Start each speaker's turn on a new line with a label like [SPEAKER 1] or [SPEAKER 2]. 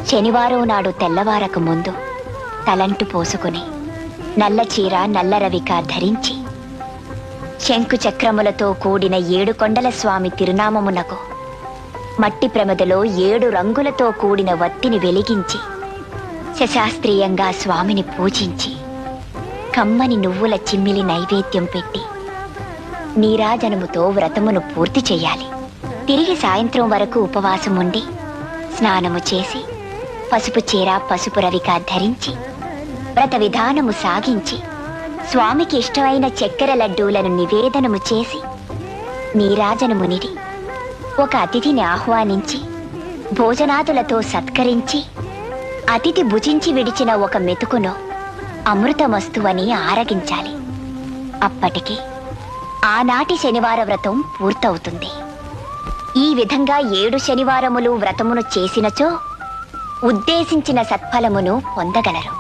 [SPEAKER 1] శనివారం నాడు తెల్లవారక ముందు తలంటు పోసుకుని నల్ల చీర నల్ల రవిక ధరించి శంకు చక్రములతో కూడిన 7 కొండల స్వామి తిరునామమునకు మట్టి ప్రమిదలో 7 రంగులతో కూడిన వత్తిని వెలిగించి శశాస్త్రీయంగా స్వామిని పూజించి కమ్మని నువ్వుల చిమ్మిలి నైవేద్యం పెట్టి నీరాజనముతో వ్రతమును పూర్తి చెయ్యాలి. తిరిగి సాయంత్రం వరకు ఉపవాసం ఉండి స్నానము చేసి పసుపు చీర పసుపు రవిక ధరించి వ్రత విధానము సాగించి స్వామికి ఇష్టమైన చక్కెర లడ్డూలను నివేదనము చేసి నీరాజనమునిడి ఒక అతిథిని ఆహ్వానించి భోజనాదులతో సత్కరించి అతిథి భుజించి విడిచిన ఒక మెతుకును అమృతమస్తువని ఆరగించాలి. అప్పటికి ఆనాటి శనివార వ్రతం పూర్తవుతుంది. ఈ విధంగా 7 శనివారములు వ్రతమును చేసినచో ఉద్దేశించిన సత్ఫలమును పొందగలరు.